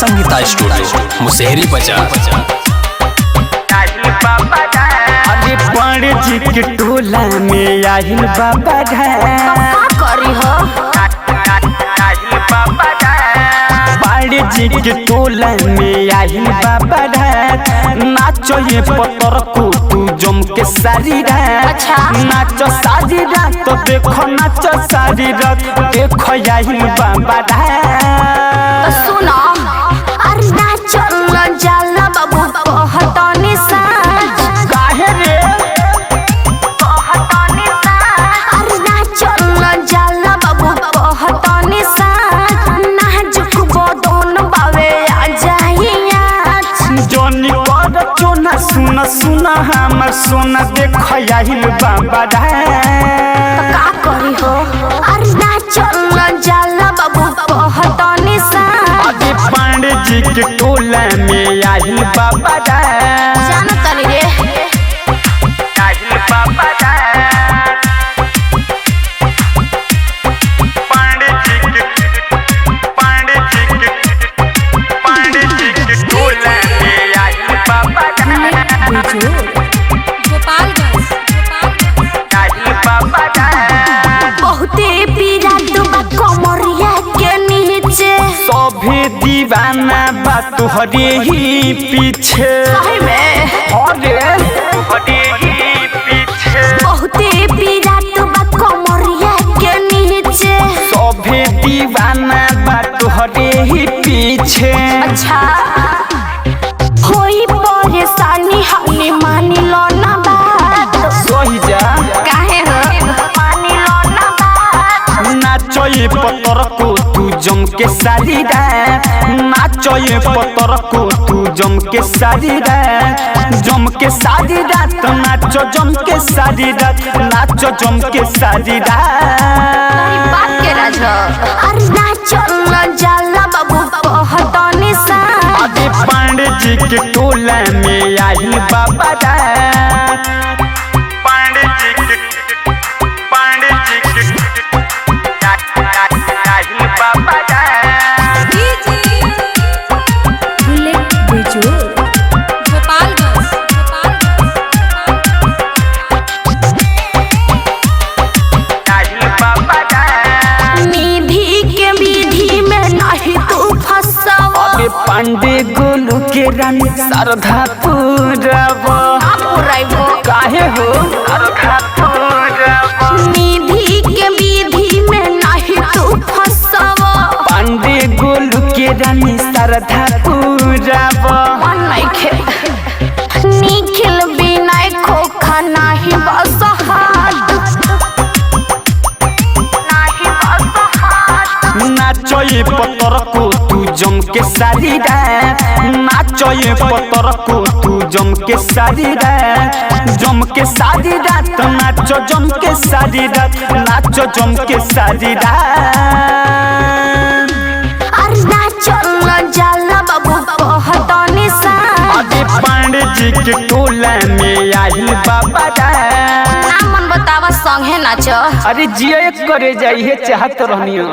Sangeeta studio Musehri बाजार। अरे पंडित जी के टोला में आहिल बाबा करी हो पंडित जी के टोला में आहिल बाबा नाचो ये पतर को तू जम के सारी रात। अच्छा। नाचो सारी रात तो देखो नाचो सारी रात देखो आहिल बाबा सुनो अरे नाचो न जाला बाबू कहतनी साज काहे रे कहतनी साज अरे नाचो न जाला बाबू कहतनी साज नाजुक बदन बावे आ जाइया जोनी कर चोना सुना सुना हमर सोना देखो आहिल बाबा का करी हो अरे नाचो न जाला बाबू कहतनी साज अरे पंडित जी के टोला में आहिल बाबा जानतनी रे आहिल बाबा पंडित जी के टोला में आहिल बाबा आहिल बाबा बहुते पीरा दुबा कमरिया के नीचे सभी दीवाना बा तुहरे ही पीछे सही में अरे तुहरे ही पीछे बहुते पीरा दुबा कमरिया के नीचे सभी दीवाना बा तुहरे ही पीछे। अच्छा होई परेशानी हमें मानी लो ना बात सही जा काहे हो मानी लो ना बात नाचो ये पतर को तू जम के सारी रात। नाचो ये पतर को तू जम के सारी रात जम के सारी रात नाचो जम के सारी रात नाचो जम के सारी रात बात के राजा अरे नाचो न जाला बाबू कहतनी साज अरे पंडित जी के टोला में आहिल बाबा पंडित जी के आहिल बाबा आहिल बाबा निधि के विधि में नहीं तू फंसाव अबे पांडे गोलू के रानी शारदा पूरब पुराइबो काहे हो शारदा पूरब निधि के विधि में नहीं तू फंसाव पांडे गोलू के रानी शारदा पूरब मन नहीं खे निखिल बिना खोखा नहीं बस हाथ नहीं बस हाथ नाचो ये पतर को तू जम के सारी रात। नाचो ये पतर को तू जम के सारी रात जम के सारी रात नाचो जम के सारी रात नाचो जम के सारी रात अरे नाचो न जाला बाबू कहतनी साज अरे पंडित जी के टोला में आहिल बाबा नाम मन बतावा संगे नाचो अरे जिया करे जाइए चाहत रहनियो।